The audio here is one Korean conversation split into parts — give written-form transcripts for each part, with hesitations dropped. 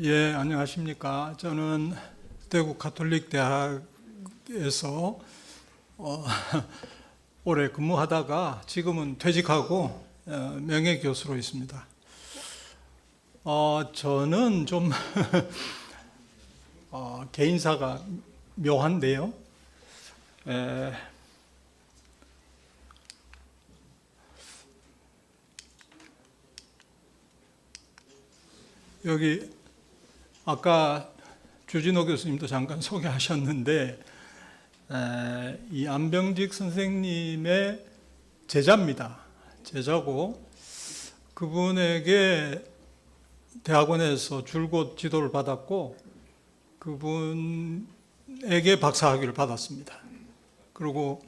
예, 안녕하십니까. 저는 대구 가톨릭 대학에서 올해 근무하다가 지금은 퇴직하고 명예교수로 있습니다. 저는 좀 개인사가 묘한데요. 여기 아까 주진호 교수님도 잠깐 소개하셨는데 이 안병직 선생님의 제자입니다. 제자고 그분에게 대학원에서 줄곧 지도를 받았고 그분에게 박사학위를 받았습니다. 그리고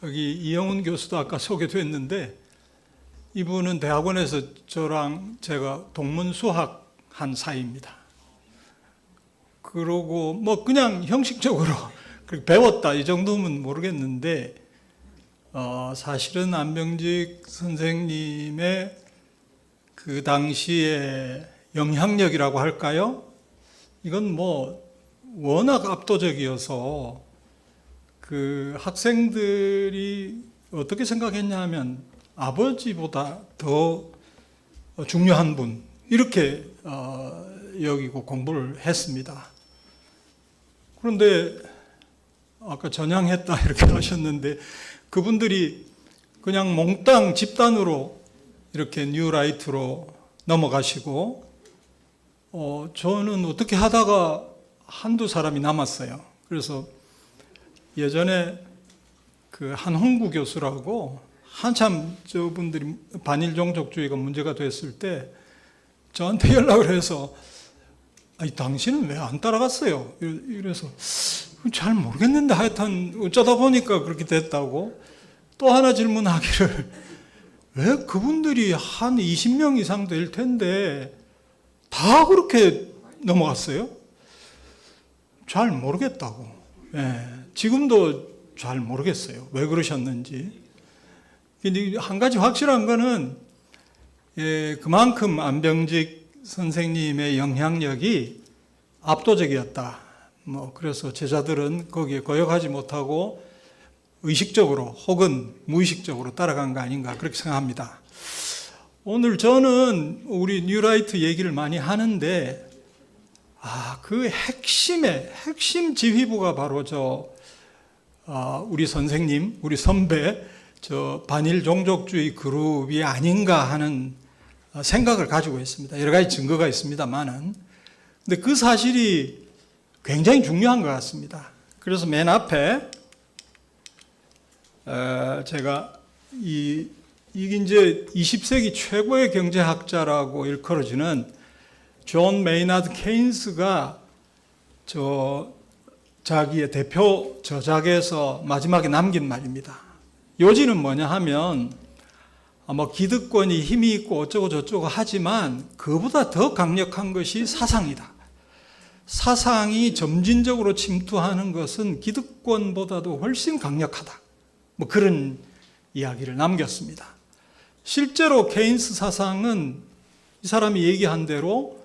여기 이영훈 교수도 아까 소개됐는데 이분은 대학원에서 저랑 제가 동문수학한 사이입니다. 그러고 뭐 그냥 형식적으로 그렇게 배웠다 이 정도면 모르겠는데 사실은 안병직 선생님의 그 당시의 영향력이라고 할까요? 이건 뭐 워낙 압도적이어서 그 학생들이 어떻게 생각했냐 하면 아버지보다 더 중요한 분 이렇게 여기고 공부를 했습니다. 그런데 아까 전향했다 이렇게 하셨는데 그분들이 그냥 몽땅 집단으로 이렇게 뉴라이트로 넘어가시고 저는 어떻게 하다가 한두 사람이 남았어요. 그래서 예전에 그 한홍구 교수라고 한참 저분들이 반일 종족주의가 문제가 됐을 때 저한테 연락을 해서 아니 당신은 왜 안 따라갔어요? 이래서 잘 모르겠는데 하여튼 어쩌다 보니까 그렇게 됐다고 또 하나 질문하기를 왜 그분들이 한 20명 이상 될 텐데 다 그렇게 넘어갔어요? 잘 모르겠다고. 예, 지금도 잘 모르겠어요. 왜 그러셨는지. 근데 한 가지 확실한 거는 그만큼 안병직 선생님의 영향력이 압도적이었다. 뭐 그래서 제자들은 거기에 거역하지 못하고 의식적으로 혹은 무의식적으로 따라간 거 아닌가 그렇게 생각합니다. 오늘 저는 우리 뉴라이트 얘기를 많이 하는데 그 핵심 지휘부가 바로 우리 선생님, 우리 선배 반일 종족주의 그룹이 아닌가 하는 생각을 가지고 있습니다. 여러 가지 증거가 있습니다만은. 근데 그 사실이 굉장히 중요한 것 같습니다. 그래서 맨 앞에 제가 이게 이제 20세기 최고의 경제학자라고 일컬어지는 존 메이나드 케인스가 자기의 대표 저작에서 마지막에 남긴 말입니다. 요지는 뭐냐 하면 기득권이 힘이 있고 어쩌고 저쩌고 하지만 그보다 더 강력한 것이 사상이다. 사상이 점진적으로 침투하는 것은 기득권보다도 훨씬 강력하다. 그런 이야기를 남겼습니다. 실제로 케인스 사상은 이 사람이 얘기한 대로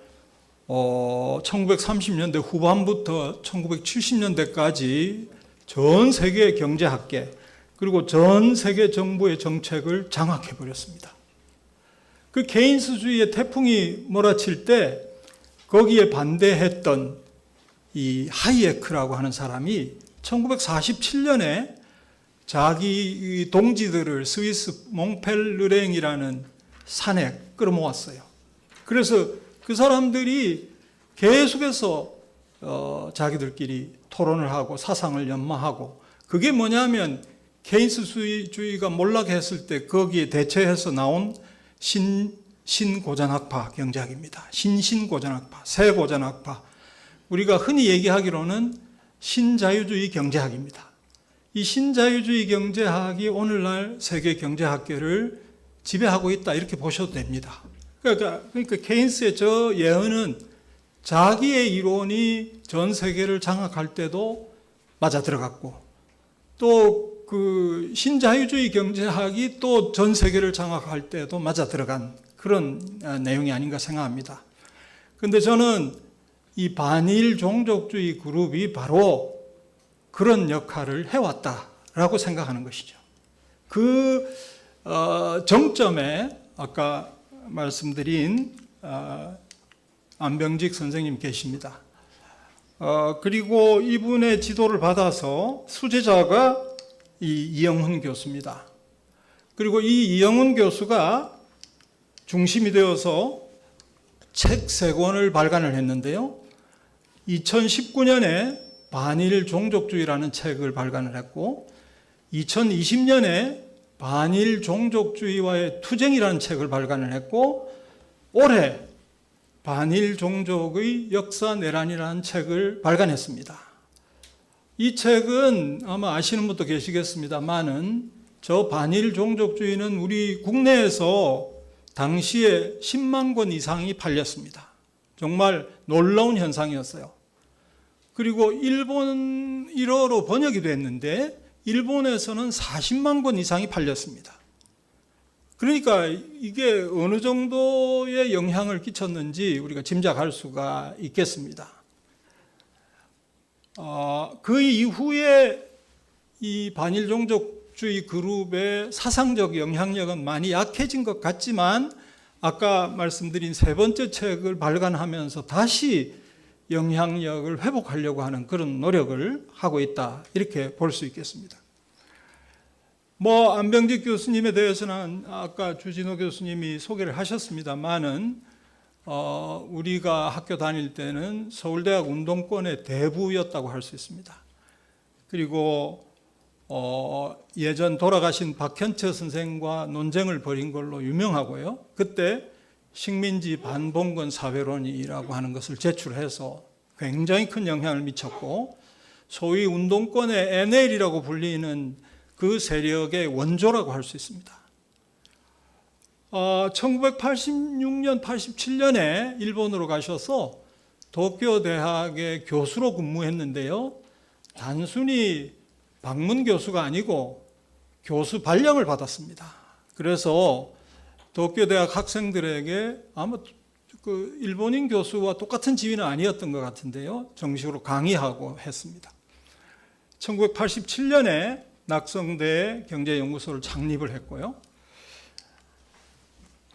1930년대 후반부터 1970년대까지 전 세계 경제학계 그리고 전 세계 정부의 정책을 장악해버렸습니다. 그 케인스주의의 태풍이 몰아칠 때 거기에 반대했던 이 하이에크라고 하는 사람이 1947년에 자기 동지들을 스위스 몽펠르랭이라는 산에 끌어모았어요. 그래서 그 사람들이 계속해서 자기들끼리 토론을 하고 사상을 연마하고 그게 뭐냐면 케인스주의가 몰락했을 때 거기에 대처해서 나온 신고전학파 경제학입니다. 신고전학파, 새고전학파. 우리가 흔히 얘기하기로는 신자유주의 경제학입니다. 이 신자유주의 경제학이 오늘날 세계 경제학계를 지배하고 있다 이렇게 보셔도 됩니다. 그러니까 케인스의 저 예언은 자기의 이론이 전 세계를 장악할 때도 맞아 들어갔고 또 그 신자유주의 경제학이 또 전 세계를 장악할 때도 맞아 들어간 그런 내용이 아닌가 생각합니다. 그런데 저는 이 반일 종족주의 그룹이 바로 그런 역할을 해왔다라고 생각하는 것이죠. 그 정점에 아까 말씀드린 안병직 선생님 계십니다. 그리고 이분의 지도를 받아서 수제자가 이영훈 교수입니다. 그리고 이 이영훈 교수가 중심이 되어서 책 3권을 발간을 했는데요. 2019년에 반일 종족주의라는 책을 발간을 했고 2020년에 반일 종족주의와의 투쟁이라는 책을 발간을 했고 올해 반일 종족의 역사 내란이라는 책을 발간했습니다. 이 책은 아마 아시는 분도 계시겠습니다만은 저 반일 종족주의는 우리 국내에서 당시에 10만 권 이상이 팔렸습니다. 정말 놀라운 현상이었어요. 그리고 일본어로 번역이 됐는데 일본에서는 40만 권 이상이 팔렸습니다. 그러니까 이게 어느 정도의 영향을 끼쳤는지 우리가 짐작할 수가 있겠습니다. 그 이후에 이 반일 종족주의 그룹의 사상적 영향력은 많이 약해진 것 같지만 아까 말씀드린 3번째 책을 발간하면서 다시 영향력을 회복하려고 하는 그런 노력을 하고 있다, 이렇게 볼 수 있겠습니다. 안병직 교수님에 대해서는 아까 주진호 교수님이 소개를 하셨습니다만은 우리가 학교 다닐 때는 서울대학 운동권의 대부였다고 할 수 있습니다. 그리고 예전 돌아가신 박현채 선생과 논쟁을 벌인 걸로 유명하고요. 그때 식민지 반봉건 사회론이라고 하는 것을 제출해서 굉장히 큰 영향을 미쳤고 소위 운동권의 NL이라고 불리는 그 세력의 원조라고 할 수 있습니다. 1986년, 87년에 일본으로 가셔서 도쿄 대학의 교수로 근무했는데요. 단순히 방문 교수가 아니고 교수 발령을 받았습니다. 그래서 도쿄 대학 학생들에게 아마 그 일본인 교수와 똑같은 지위는 아니었던 것 같은데요. 정식으로 강의하고 했습니다. 1987년에 낙성대 경제연구소를 창립을 했고요.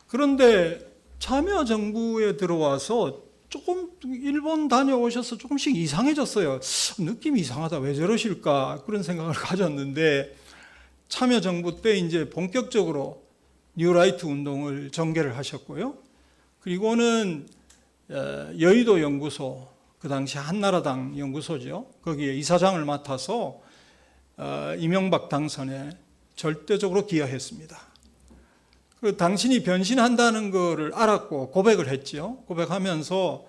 그런데 참여정부에 들어와서 조금 일본 다녀오셔서 조금씩 이상해졌어요. 느낌이 이상하다. 왜 저러실까? 그런 생각을 가졌는데 참여정부 때 이제 본격적으로 뉴라이트 운동을 전개를 하셨고요. 그리고는 여의도 연구소, 그 당시 한나라당 연구소죠. 거기에 이사장을 맡아서 이명박 당선에 절대적으로 기여했습니다. 그 당신이 변신한다는 것을 알았고 고백을 했죠. 고백하면서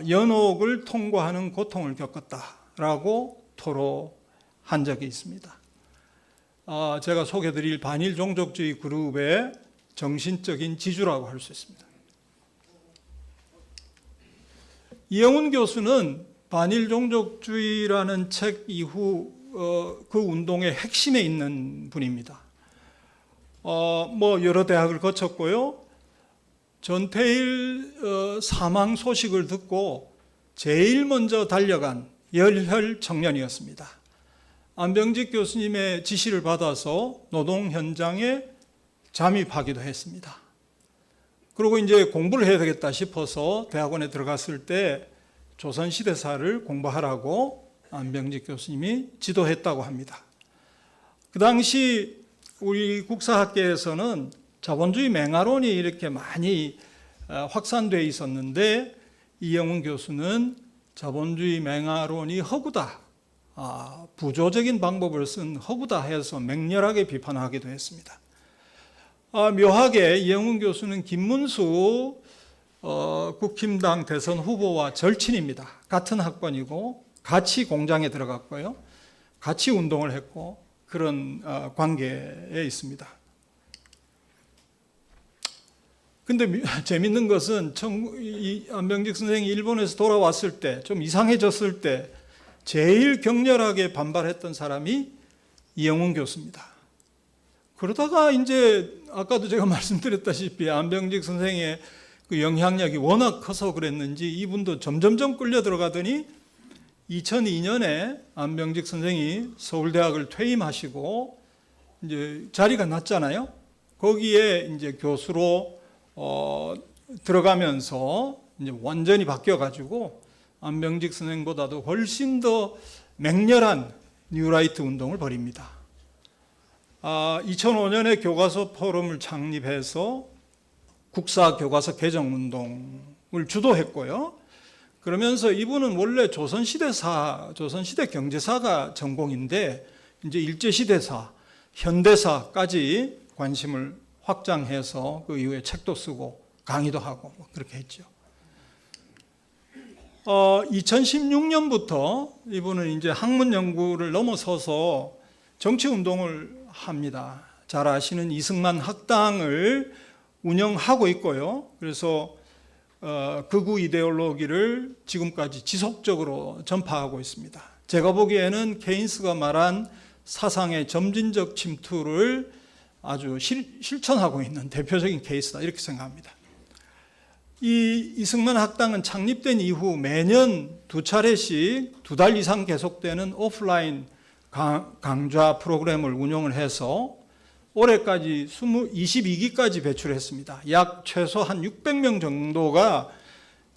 연옥을 통과하는 고통을 겪었다라고 토로한 적이 있습니다. 제가 소개드릴 반일 종족주의 그룹의 정신적인 지주라고 할 수 있습니다. 이영훈 교수는 반일 종족주의라는 책 이후 그 운동의 핵심에 있는 분입니다. 여러 대학을 거쳤고요. 전태일 사망 소식을 듣고 제일 먼저 달려간 열혈 청년이었습니다. 안병직 교수님의 지시를 받아서 노동 현장에 잠입하기도 했습니다. 그리고 이제 공부를 해야 되겠다 싶어서 대학원에 들어갔을 때 조선시대사를 공부하라고 안병직 교수님이 지도했다고 합니다. 그 당시 우리 국사학계에서는 자본주의 맹아론이 이렇게 많이 확산되어 있었는데 이영훈 교수는 자본주의 맹아론이 허구다, 부조적인 방법을 쓴 허구다 해서 맹렬하게 비판하기도 했습니다. 묘하게 이영훈 교수는 김문수 국힘당 대선 후보와 절친입니다. 같은 학번이고 같이 공장에 들어갔고요. 같이 운동을 했고 그런 관계에 있습니다. 근데 재밌는 것은 안병직 선생이 일본에서 돌아왔을 때 좀 이상해졌을 때 제일 격렬하게 반발했던 사람이 이영훈 교수입니다. 그러다가 이제 아까도 제가 말씀드렸다시피 안병직 선생의 그 영향력이 워낙 커서 그랬는지 이분도 점점점 끌려 들어가더니 2002년에 안병직 선생이 서울대학을 퇴임하시고 이제 자리가 났잖아요. 거기에 이제 교수로 들어가면서 이제 완전히 바뀌어가지고 안병직 선생보다도 훨씬 더 맹렬한 뉴라이트 운동을 벌입니다. 2005년에 교과서 포럼을 창립해서 국사 교과서 개정 운동을 주도했고요. 그러면서 이분은 원래 조선시대 경제사가 전공인데 이제 일제시대사, 현대사까지 관심을 확장해서 그 이후에 책도 쓰고 강의도 하고 그렇게 했죠. 2016년부터 이분은 이제 학문 연구를 넘어서서 정치 운동을 합니다. 잘 아시는 이승만 학당을 운영하고 있고요. 그래서 극우 이데올로기를 지금까지 지속적으로 전파하고 있습니다. 제가 보기에는 케인스가 말한 사상의 점진적 침투를 아주 실천하고 있는 대표적인 케이스다 이렇게 생각합니다. 이 이승만 학당은 창립된 이후 매년 2차례씩 2달 이상 계속되는 오프라인 강좌 프로그램을 운영을 해서 올해까지 22기까지 배출했습니다. 약 최소 한 600명 정도가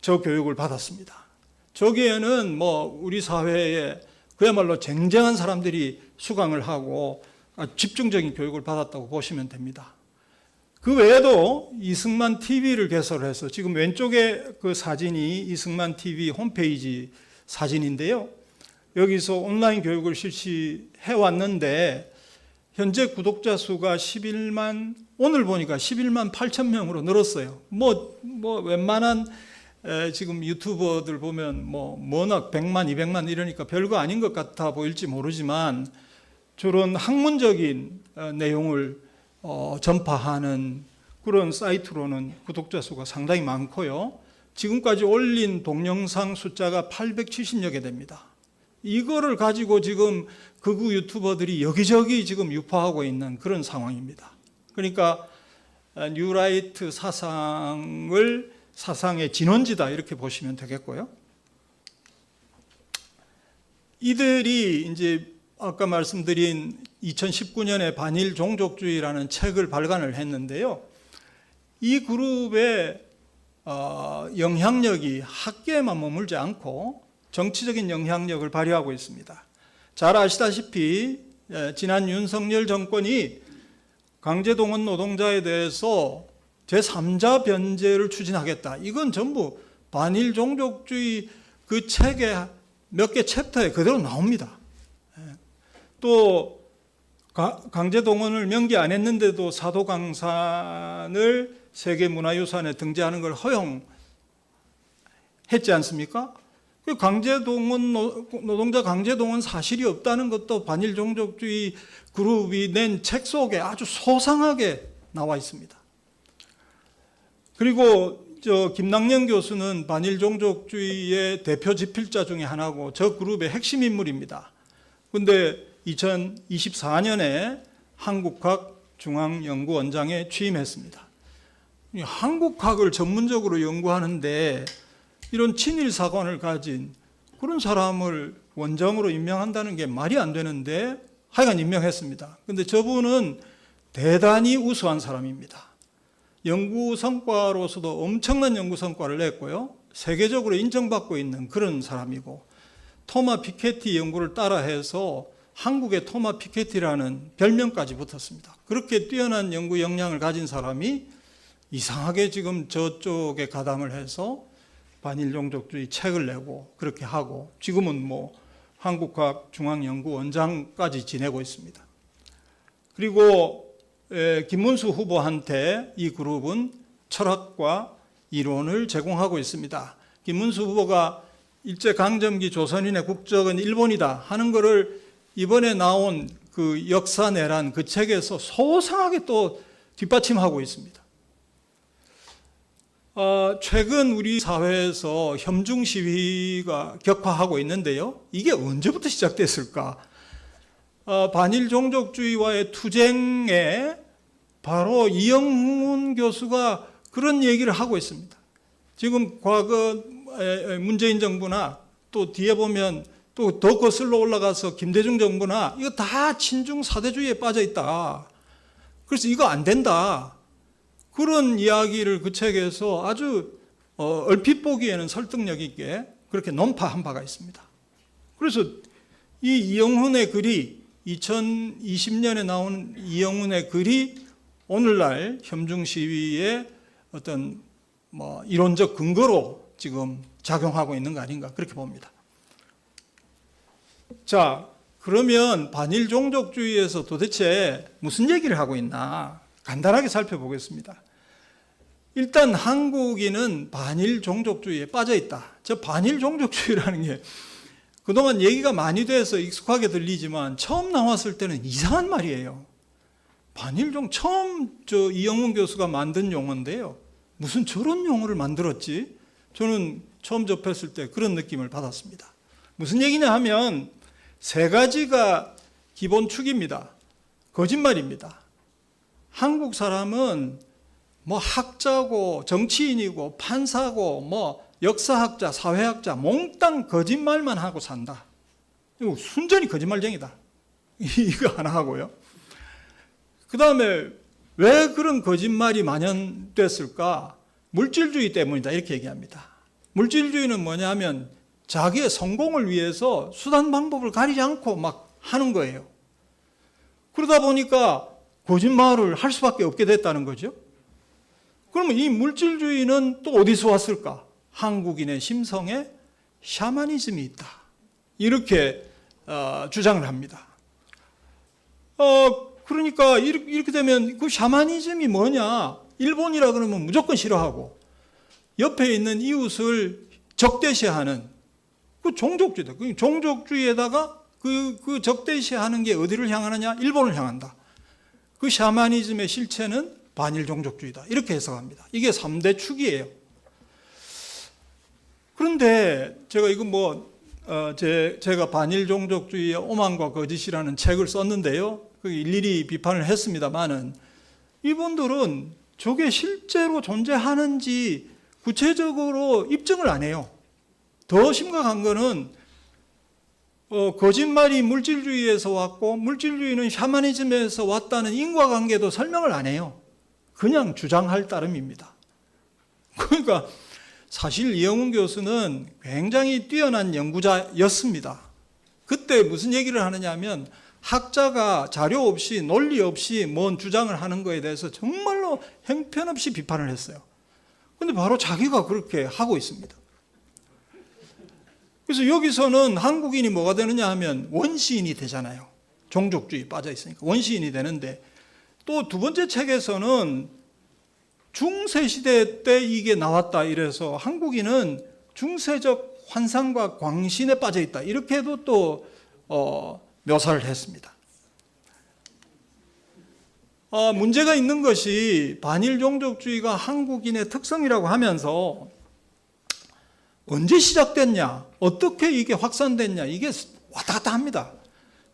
저 교육을 받았습니다. 저기에는 우리 사회에 그야말로 쟁쟁한 사람들이 수강을 하고 집중적인 교육을 받았다고 보시면 됩니다. 그 외에도 이승만 TV를 개설해서 지금 왼쪽에 그 사진이 이승만 TV 홈페이지 사진인데요. 여기서 온라인 교육을 실시해 왔는데 현재 구독자 수가 오늘 보니까 11만 8천 명으로 늘었어요. 웬만한 지금 유튜버들 보면 워낙 100만, 200만 이러니까 별거 아닌 것 같아 보일지 모르지만 저런 학문적인 내용을 전파하는 그런 사이트로는 구독자 수가 상당히 많고요. 지금까지 올린 동영상 숫자가 870여 개 됩니다. 이거를 가지고 지금 극우 유튜버들이 여기저기 지금 유포하고 있는 그런 상황입니다. 그러니까 뉴라이트 사상의 진원지다 이렇게 보시면 되겠고요. 이들이 이제 아까 말씀드린 2019년에 반일 종족주의라는 책을 발간을 했는데요. 이 그룹의 영향력이 학계에만 머물지 않고 정치적인 영향력을 발휘하고 있습니다. 잘 아시다시피 지난 윤석열 정권이 강제동원 노동자에 대해서 제3자 변제를 추진하겠다. 이건 전부 반일 종족주의 그 책의 몇 개 챕터에 그대로 나옵니다. 또 강제동원을 명기 안 했는데도 사도강산을 세계문화유산에 등재하는 걸 허용했지 않습니까? 노동자 강제동원 사실이 없다는 것도 반일 종족주의 그룹이 낸 책 속에 아주 소상하게 나와 있습니다. 그리고 김낙년 교수는 반일 종족주의의 대표 집필자 중에 하나고 저 그룹의 핵심 인물입니다. 그런데 2024년에 한국학 중앙연구원장에 취임했습니다. 한국학을 전문적으로 연구하는데 이런 친일 사관을 가진 그런 사람을 원장으로 임명한다는 게 말이 안 되는데 하여간 임명했습니다. 그런데 저분은 대단히 우수한 사람입니다. 연구 성과로서도 엄청난 연구 성과를 냈고요. 세계적으로 인정받고 있는 그런 사람이고 토마 피케티 연구를 따라해서 한국의 토마 피케티라는 별명까지 붙었습니다. 그렇게 뛰어난 연구 역량을 가진 사람이 이상하게 지금 저쪽에 가담을 해서 반일 종족주의 책을 내고 그렇게 하고 지금은 한국학 중앙연구원장까지 지내고 있습니다. 그리고 김문수 후보한테 이 그룹은 철학과 이론을 제공하고 있습니다. 김문수 후보가 일제강점기 조선인의 국적은 일본이다 하는 것을 이번에 나온 그 역사내란 그 책에서 소상하게 또 뒷받침하고 있습니다. 최근 우리 사회에서 혐중 시위가 격화하고 있는데요. 이게 언제부터 시작됐을까? 반일 종족주의와의 투쟁에 바로 이영훈 교수가 그런 얘기를 하고 있습니다. 지금 과거 문재인 정부나 또 뒤에 보면 또 더 거슬러 올라가서 김대중 정부나 이거 다 친중 사대주의에 빠져 있다. 그래서 이거 안 된다. 그런 이야기를 그 책에서 아주 얼핏 보기에는 설득력 있게 그렇게 논파한 바가 있습니다. 그래서 이 이영훈의 글이 2020년에 나온 이영훈의 글이 오늘날 협중 시위의 어떤 이론적 근거로 지금 작용하고 있는 거 아닌가 그렇게 봅니다. 자, 그러면 반일 종족주의에서 도대체 무슨 얘기를 하고 있나 간단하게 살펴보겠습니다. 일단 한국인은 반일 종족주의에 빠져 있다. 저 반일 종족주의라는 게 그동안 얘기가 많이 돼서 익숙하게 들리지만 처음 나왔을 때는 이상한 말이에요. 반일종 처음 이영훈 교수가 만든 용어인데요. 무슨 저런 용어를 만들었지? 저는 처음 접했을 때 그런 느낌을 받았습니다. 무슨 얘기냐 하면 세 가지가 기본 축입니다. 거짓말입니다. 한국 사람은 학자고 정치인이고 판사고 역사학자, 사회학자 몽땅 거짓말만 하고 산다. 이거 순전히 거짓말쟁이다. 이거 하나 하고요. 그 다음에 왜 그런 거짓말이 만연됐을까? 물질주의 때문이다 이렇게 얘기합니다. 물질주의는 뭐냐면 자기의 성공을 위해서 수단 방법을 가리지 않고 막 하는 거예요. 그러다 보니까 거짓말을 할 수밖에 없게 됐다는 거죠. 그러면 이 물질주의는 또 어디서 왔을까? 한국인의 심성에 샤머니즘이 있다. 이렇게 주장을 합니다. 그러니까 이렇게 되면 그 샤머니즘이 뭐냐? 일본이라 그러면 무조건 싫어하고 옆에 있는 이웃을 적대시하는 그 종족주의다. 그 종족주의에다가 그 적대시하는 게 어디를 향하느냐? 일본을 향한다. 그 샤머니즘의 실체는 반일 종족주의다. 이렇게 해석합니다. 이게 3대 축이에요. 그런데 제가 이거 제가 반일 종족주의의 오만과 거짓이라는 책을 썼는데요. 일일이 비판을 했습니다만은 이분들은 저게 실제로 존재하는지 구체적으로 입증을 안 해요. 더 심각한 거는 거짓말이 물질주의에서 왔고 물질주의는 샤머니즘에서 왔다는 인과관계도 설명을 안 해요. 그냥 주장할 따름입니다. 그러니까 사실 이영훈 교수는 굉장히 뛰어난 연구자였습니다. 그때 무슨 얘기를 하느냐 하면 학자가 자료 없이 논리 없이 뭔 주장을 하는 거에 대해서 정말로 형편없이 비판을 했어요. 그런데 바로 자기가 그렇게 하고 있습니다. 그래서 여기서는 한국인이 뭐가 되느냐 하면 원시인이 되잖아요. 종족주의 빠져 있으니까 원시인이 되는데 또 두 번째 책에서는 중세시대 때 이게 나왔다 이래서 한국인은 중세적 환상과 광신에 빠져 있다 이렇게도 또 묘사를 했습니다. 문제가 있는 것이 반일 종족주의가 한국인의 특성이라고 하면서 언제 시작됐냐, 어떻게 이게 확산됐냐, 이게 왔다 갔다 합니다.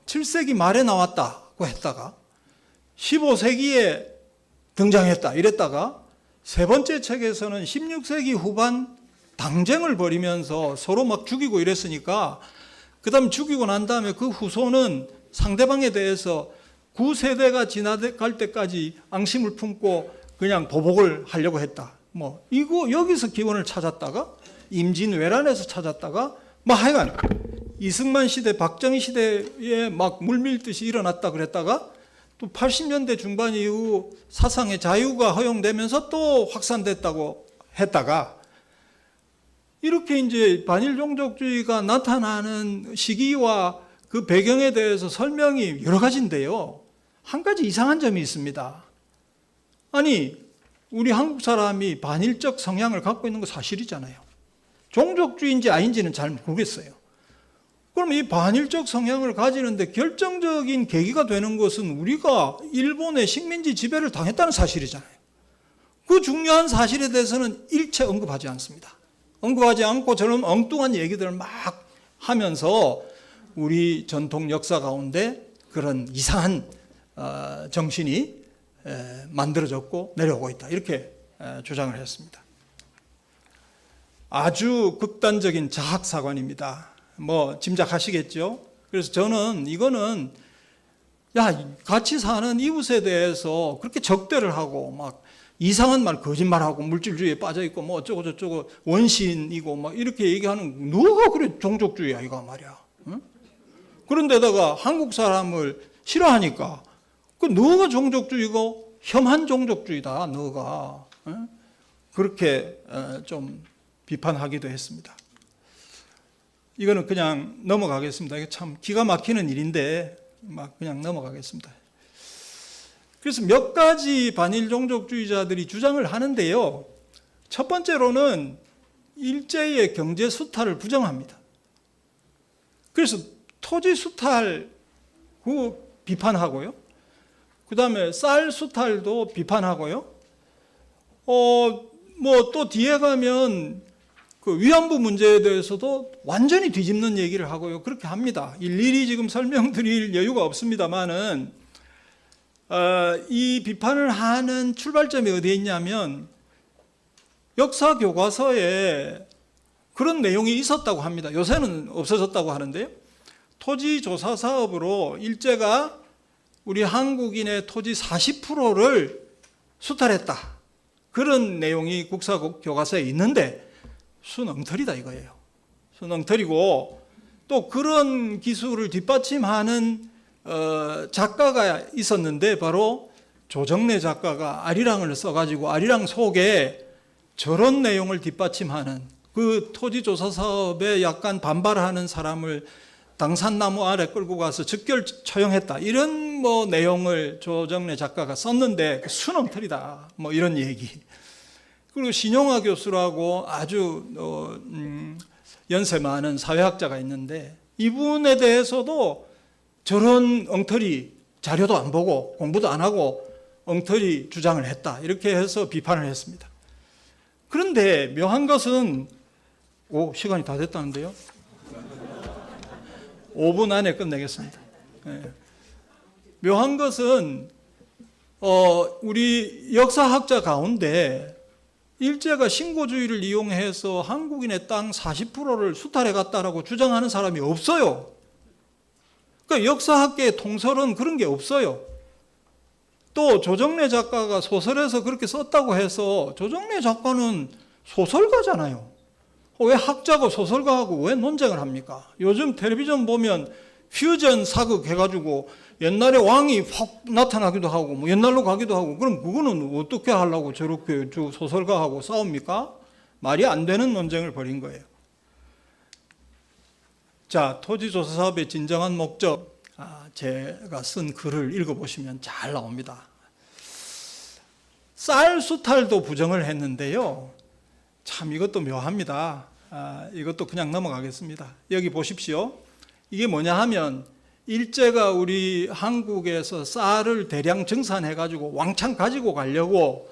7세기 말에 나왔다고 했다가 15세기에 등장했다 이랬다가 세 번째 책에서는 16세기 후반 당쟁을 벌이면서 서로 막 죽이고 이랬으니까 그 다음 죽이고 난 다음에 그 후손은 상대방에 대해서 9세대가 지나갈 때까지 앙심을 품고 그냥 보복을 하려고 했다. 이거 여기서 기원을 찾았다가 임진왜란에서 찾았다가 하여간 이승만 시대, 박정희 시대에 막 물밀듯이 일어났다 그랬다가 또 80년대 중반 이후 사상의 자유가 허용되면서 또 확산됐다고 했다가 이렇게 이제 반일 종족주의가 나타나는 시기와 그 배경에 대해서 설명이 여러 가지인데요. 한 가지 이상한 점이 있습니다. 아니, 우리 한국 사람이 반일적 성향을 갖고 있는 거 사실이잖아요. 종족주의인지 아닌지는 잘 모르겠어요. 그럼 이 반일적 성향을 가지는데 결정적인 계기가 되는 것은 우리가 일본의 식민지 지배를 당했다는 사실이잖아요. 그 중요한 사실에 대해서는 일체 언급하지 않습니다. 언급하지 않고 저런 엉뚱한 얘기들을 막 하면서 우리 전통 역사 가운데 그런 이상한 정신이 만들어졌고 내려오고 있다. 이렇게 주장을 했습니다. 아주 극단적인 자학사관입니다. 뭐 짐작하시겠죠? 그래서 저는 이거는 같이 사는 이웃에 대해서 그렇게 적대를 하고 막 이상한 말 거짓말하고 물질주의에 빠져있고 뭐 어쩌고 저쩌고 원시인이고 막 이렇게 얘기하는 누가 그래 종족주의야 이거 말이야. 응? 그런데다가 한국 사람을 싫어하니까 그 너가 종족주의고 혐한 종족주의다 너가. 응? 그렇게 좀 비판하기도 했습니다. 이거는 그냥 넘어가겠습니다. 이게 참 기가 막히는 일인데 막 그냥 넘어가겠습니다. 그래서 몇 가지 반일 종족주의자들이 주장을 하는데요. 첫 번째로는 일제의 경제 수탈을 부정합니다. 그래서 토지 수탈 그 비판하고요. 그 다음에 쌀 수탈도 비판하고요. 뭐 또 뒤에 가면 그 위안부 문제에 대해서도 완전히 뒤집는 얘기를 하고요. 그렇게 합니다. 일일이 지금 설명드릴 여유가 없습니다만은 이 비판을 하는 출발점이 어디에 있냐면 역사 교과서에 그런 내용이 있었다고 합니다. 요새는 없어졌다고 하는데요. 토지 조사 사업으로 일제가 우리 한국인의 토지 40%를 수탈했다. 그런 내용이 국사 교과서에 있는데 순엉터리다 이거예요. 순엉터리고 또 그런 기술을 뒷받침하는 작가가 있었는데 바로 조정래 작가가 아리랑을 써가지고 아리랑 속에 저런 내용을 뒷받침하는 그 토지조사 사업에 약간 반발하는 사람을 당산나무 아래 끌고 가서 즉결 처형했다. 이런 뭐 내용을 조정래 작가가 썼는데 순엉터리다. 뭐 이런 얘기. 그리고 신용화 교수라고 아주 연세 많은 사회학자가 있는데 이분에 대해서도 저런 엉터리 자료도 안 보고 공부도 안 하고 엉터리 주장을 했다. 이렇게 해서 비판을 했습니다. 그런데 묘한 것은 시간이 다 됐다는데요. 5분 안에 끝내겠습니다. 네. 묘한 것은 우리 역사학자 가운데 일제가 신고주의를 이용해서 한국인의 땅 40%를 수탈해 갔다라고 주장하는 사람이 없어요. 그러니까 역사학계의 통설은 그런 게 없어요. 또 조정래 작가가 소설에서 그렇게 썼다고 해서 조정래 작가는 소설가잖아요. 왜 학자고 소설가하고 왜 논쟁을 합니까? 요즘 텔레비전 보면 퓨전 사극 해가지고 옛날에 왕이 확 나타나기도 하고 뭐 옛날로 가기도 하고 그럼 그거는 어떻게 하려고 저렇게 소설가하고 싸웁니까? 말이 안 되는 논쟁을 벌인 거예요. 자, 토지조사 사업의 진정한 목적, 제가 쓴 글을 읽어보시면 잘 나옵니다. 쌀 수탈도 부정을 했는데요. 참 이것도 묘합니다. 이것도 그냥 넘어가겠습니다. 여기 보십시오. 이게 뭐냐 하면 일제가 우리 한국에서 쌀을 대량 증산해가지고 왕창 가지고 가려고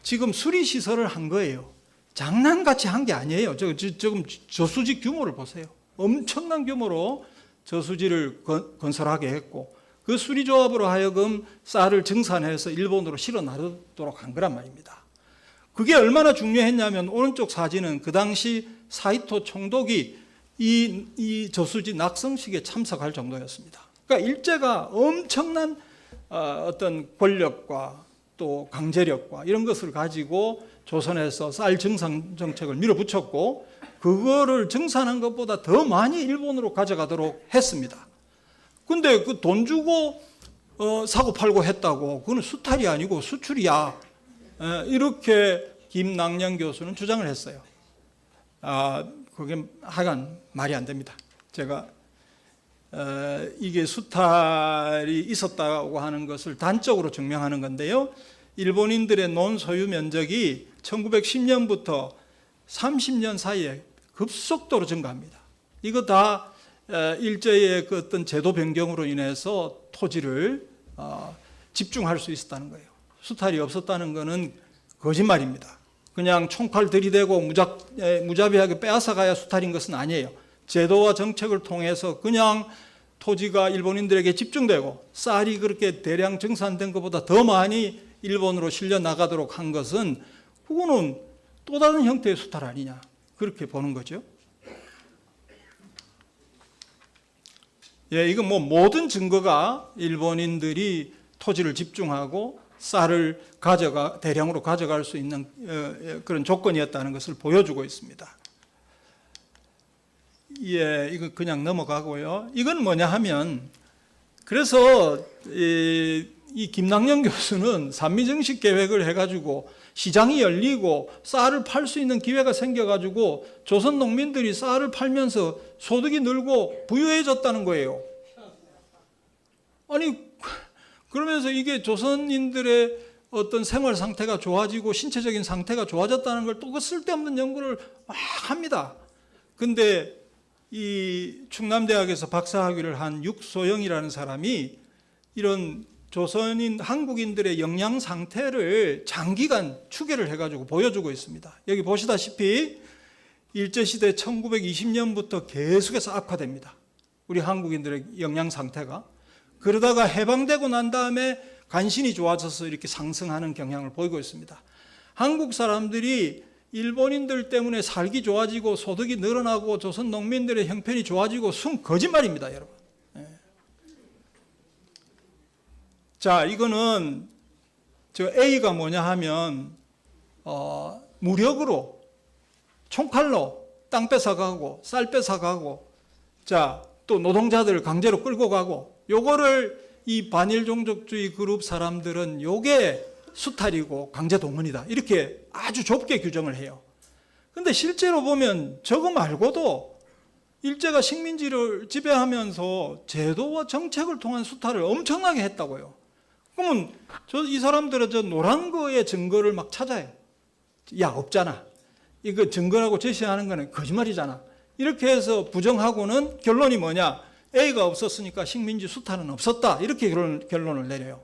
지금 수리시설을 한 거예요. 장난같이 한 게 아니에요. 지금 저수지 규모를 보세요. 엄청난 규모로 저수지를 건설하게 했고 그 수리조합으로 하여금 쌀을 증산해서 일본으로 실어 나르도록 한 거란 말입니다. 그게 얼마나 중요했냐면 오른쪽 사진은 그 당시 사이토 총독이 이 저수지 낙성식에 참석할 정도였습니다. 그러니까 일제가 엄청난 어떤 권력과 또 강제력과 이런 것을 가지고 조선에서 쌀 증산 정책을 밀어붙였고 그거를 증산한 것보다 더 많이 일본으로 가져가도록 했습니다. 근데 그 돈 주고 사고 팔고 했다고 그건 수탈이 아니고 수출이야. 이렇게 김낙년 교수는 주장을 했어요. 그게 하여간 말이 안 됩니다. 제가 이게 수탈이 있었다고 하는 것을 단적으로 증명하는 건데요. 일본인들의 논 소유 면적이 1910년부터 30년 사이에 급속도로 증가합니다. 이거 다 일제의 그 어떤 제도 변경으로 인해서 토지를 집중할 수 있었다는 거예요. 수탈이 없었다는 것은 거짓말입니다. 그냥 총칼 들이대고 무자비하게 빼앗아가야 수탈인 것은 아니에요. 제도와 정책을 통해서 그냥 토지가 일본인들에게 집중되고 쌀이 그렇게 대량 정산된 것보다 더 많이 일본으로 실려 나가도록 한 것은 그거는 또 다른 형태의 수탈 아니냐, 그렇게 보는 거죠. 예, 이건 뭐 모든 증거가 일본인들이 토지를 집중하고 쌀을 대량으로 가져갈 수 있는 그런 조건이었다는 것을 보여주고 있습니다. 예, 이거 그냥 넘어가고요. 이건 뭐냐 하면, 그래서 이 김남영 교수는 산미정식 계획을 해가지고 시장이 열리고 쌀을 팔 수 있는 기회가 생겨가지고 조선 농민들이 쌀을 팔면서 소득이 늘고 부유해졌다는 거예요. 아니, 그러면서 이게 조선인들의 어떤 생활 상태가 좋아지고 신체적인 상태가 좋아졌다는 걸 또 그 쓸데없는 연구를 막 합니다. 근데 이 충남대학에서 박사학위를 한 육소영이라는 사람이 이런 조선인 한국인들의 영양 상태를 장기간 추계를 해가지고 보여주고 있습니다. 여기 보시다시피 일제시대 1920년부터 계속해서 악화됩니다. 우리 한국인들의 영양 상태가. 그러다가 해방되고 난 다음에 간신히 좋아져서 이렇게 상승하는 경향을 보이고 있습니다. 한국 사람들이 일본인들 때문에 살기 좋아지고 소득이 늘어나고 조선 농민들의 형편이 좋아지고 순 거짓말입니다, 여러분. 예. 자, 이거는 저 A가 뭐냐 하면 무력으로 총칼로 땅 뺏어가고 쌀 뺏어가고, 자, 또 노동자들을 강제로 끌고 가고, 요거를 이 반일 종족주의 그룹 사람들은 요게 수탈이고 강제 동원이다, 이렇게 아주 좁게 규정을 해요. 근데 실제로 보면 저거 말고도 일제가 식민지를 지배하면서 제도와 정책을 통한 수탈을 엄청나게 했다고요. 그러면 이 사람들은 저 노란 거의 증거를 막 찾아요. 야, 없잖아. 이거 증거라고 제시하는 거는 거짓말이잖아. 이렇게 해서 부정하고는 결론이 뭐냐? A가 없었으니까 식민지 수탈은 없었다, 이렇게 결론을 내려요.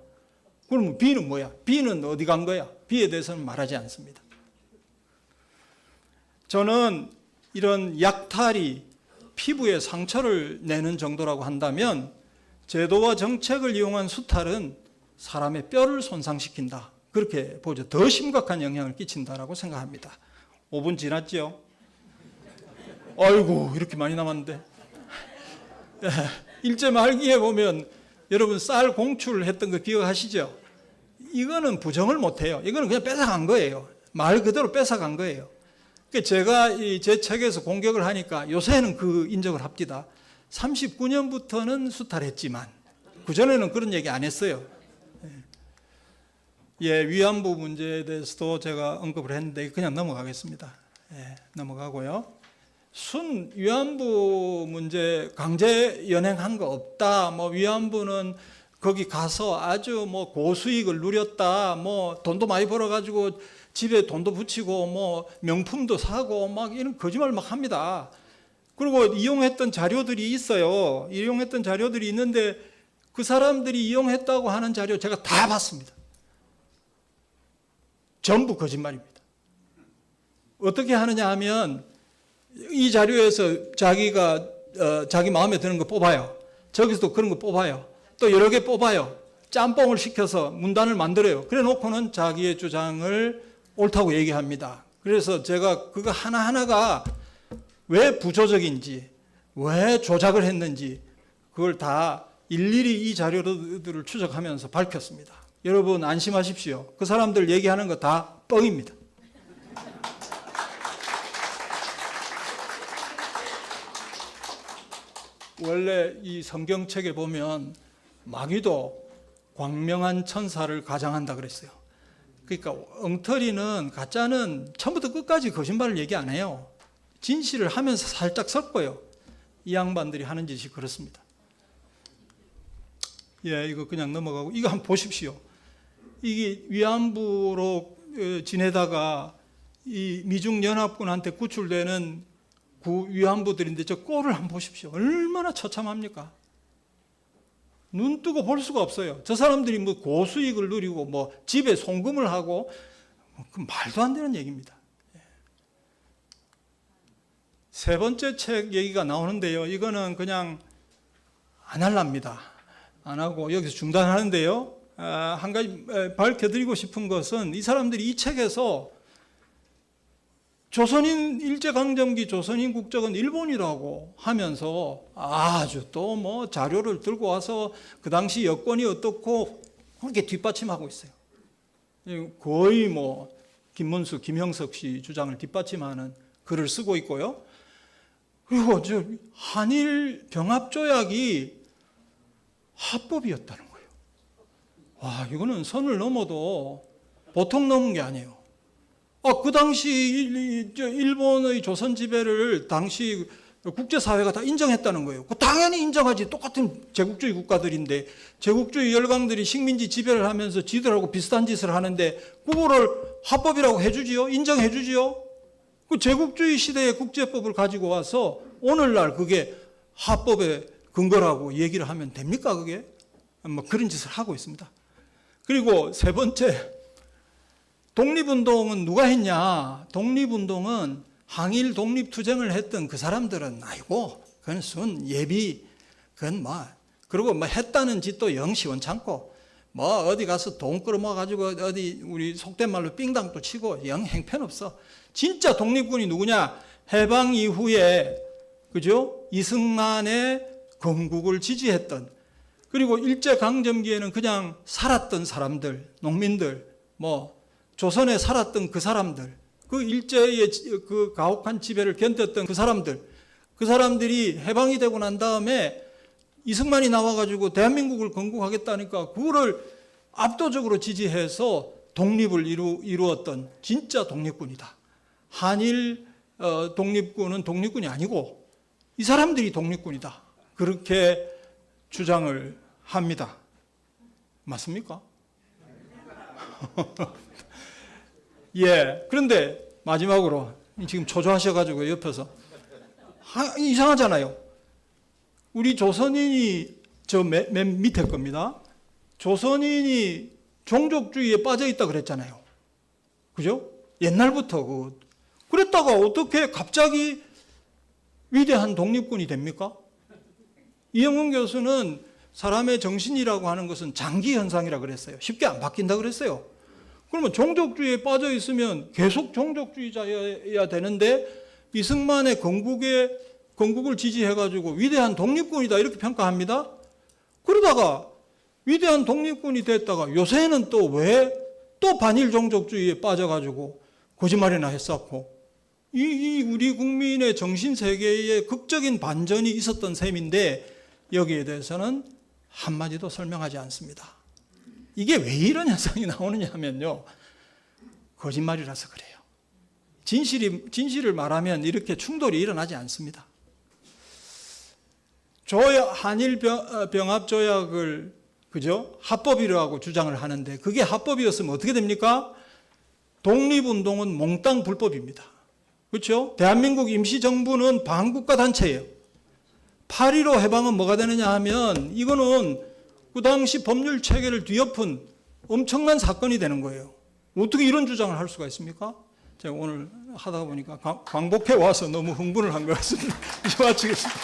그러면 B는 뭐야? B는 어디 간 거야? B에 대해서는 말하지 않습니다. 저는 이런 약탈이 피부에 상처를 내는 정도라고 한다면 제도와 정책을 이용한 수탈은 사람의 뼈를 손상시킨다, 그렇게 보죠. 더 심각한 영향을 끼친다라고 생각합니다. 5분 지났죠? 아이고, 이렇게 많이 남았는데. 일제 말기에 보면 여러분 쌀 공출했던 거 기억하시죠? 이거는 부정을 못해요. 이거는 그냥 뺏어간 거예요. 말 그대로 뺏어간 거예요. 제가 제 책에서 공격을 하니까 요새는 그 인정을 합니다. 39년부터는 수탈했지만 그전에는 그런 얘기 안 했어요. 예, 위안부 문제에 대해서도 제가 언급을 했는데 그냥 넘어가겠습니다. 예, 넘어가고요. 위안부 문제 강제 연행한 거 없다. 뭐 위안부는 거기 가서 아주 뭐 고수익을 누렸다. 뭐 돈도 많이 벌어가지고 집에 돈도 붙이고 뭐 명품도 사고 막 이런 거짓말 막 합니다. 그리고 이용했던 자료들이 있어요. 이용했던 자료들이 있는데 그 사람들이 이용했다고 하는 자료 제가 다 봤습니다. 전부 거짓말입니다. 어떻게 하느냐 하면 이 자료에서 자기가 자기 마음에 드는 거 뽑아요. 저기서도 그런 거 뽑아요. 또 여러 개 뽑아요. 짬뽕을 시켜서 문단을 만들어요. 그래 놓고는 자기의 주장을 옳다고 얘기합니다. 그래서 제가 그거 하나하나가 왜 부조적인지, 왜 조작을 했는지 그걸 다 일일이 이 자료들을 추적하면서 밝혔습니다. 여러분 안심하십시오. 그 사람들 얘기하는 거 다 뻥입니다. 원래 이 성경책에 보면 마귀도 광명한 천사를 가장한다 그랬어요. 그러니까 엉터리는, 가짜는 처음부터 끝까지 거짓말을 얘기 안 해요. 진실을 하면서 살짝 섞어요. 이 양반들이 하는 짓이 그렇습니다. 예, 이거 그냥 넘어가고 이거 한번 보십시오. 이게 위안부로 지내다가 이 미중연합군한테 구출되는 위안부들인데 저 꼴을 한번 보십시오. 얼마나 처참합니까? 눈 뜨고 볼 수가 없어요. 저 사람들이 뭐 고수익을 누리고 뭐 집에 송금을 하고 그 말도 안 되는 얘기입니다. 세 번째 책 얘기가 나오는데요. 이거는 그냥 안 할랍니다. 안 하고 여기서 중단하는데요. 한 가지 밝혀드리고 싶은 것은 이 사람들이 이 책에서 조선인 일제강점기 조선인 국적은 일본이라고 하면서 아주 또 뭐 자료를 들고 와서 그 당시 여건이 어떻고 그렇게 뒷받침하고 있어요. 거의 뭐 김문수, 김형석 씨 주장을 뒷받침하는 글을 쓰고 있고요. 그리고 저 한일 병합조약이 합법이었다는 거예요. 와, 이거는 선을 넘어도 보통 넘은 게 아니에요. 그 당시 일본의 조선 지배를 당시 국제사회가 다 인정했다는 거예요. 당연히 인정하지. 똑같은 제국주의 국가들인데 제국주의 열강들이 식민지 지배를 하면서 지들하고 비슷한 짓을 하는데 그거를 합법이라고 해주지요? 인정해주지요? 그 제국주의 시대의 국제법을 가지고 와서 오늘날 그게 합법의 근거라고 얘기를 하면 됩니까? 그게? 뭐 그런 짓을 하고 있습니다. 그리고 세 번째, 독립운동은 누가 했냐? 독립운동은 항일 독립투쟁을 했던 그 사람들은 아이고 그건 순 예비 그건 뭐 그리고 뭐 했다는 짓도 영 시원찮고 뭐 어디 가서 돈 끌어모아 가지고 어디 우리 속된 말로 삥당도 치고 영 행편없어. 진짜 독립군이 누구냐? 해방 이후에 그죠? 이승만의 건국을 지지했던 그리고 일제강점기에는 그냥 살았던 사람들, 농민들, 뭐 조선에 살았던 그 사람들, 그 일제의 그 가혹한 지배를 견뎠던 그 사람들이 해방이 되고 난 다음에 이승만이 나와가지고 대한민국을 건국하겠다니까 그거를 압도적으로 지지해서 독립을 이루었던 진짜 독립군이다. 한일 독립군은 독립군이 아니고 이 사람들이 독립군이다. 그렇게 주장을 합니다. 맞습니까? 예. 그런데 마지막으로 지금 초조하셔가지고 옆에서 이상하잖아요. 우리 조선인이 저 맨 밑에 겁니다. 조선인이 종족주의에 빠져 있다 그랬잖아요. 그죠? 옛날부터 그랬다가 어떻게 갑자기 위대한 독립군이 됩니까? 이영훈 교수는 사람의 정신이라고 하는 것은 장기 현상이라고 그랬어요. 쉽게 안 바뀐다 그랬어요. 그러면 종족주의에 빠져 있으면 계속 종족주의자여야 되는데 이승만의 건국을 지지해가지고 위대한 독립군이다 이렇게 평가합니다. 그러다가 위대한 독립군이 됐다가 요새는 또 왜 또 반일 종족주의에 빠져가지고 거짓말이나 했었고 이 우리 국민의 정신세계에 극적인 반전이 있었던 셈인데 여기에 대해서는 한마디도 설명하지 않습니다. 이게 왜 이런 현상이 나오느냐 하면요. 거짓말이라서 그래요. 진실을 말하면 이렇게 충돌이 일어나지 않습니다. 한일 병합조약을 그죠? 합법이라고 주장을 하는데 그게 합법이었으면 어떻게 됩니까? 독립운동은 몽땅 불법입니다. 그렇죠? 대한민국 임시정부는 반국가 단체예요. 8.15 해방은 뭐가 되느냐 하면 이거는 그 당시 법률 체계를 뒤엎은 엄청난 사건이 되는 거예요. 어떻게 이런 주장을 할 수가 있습니까? 제가 오늘 하다 보니까 광복해 와서 너무 흥분을 한 것 같습니다. 이제 마치겠습니다.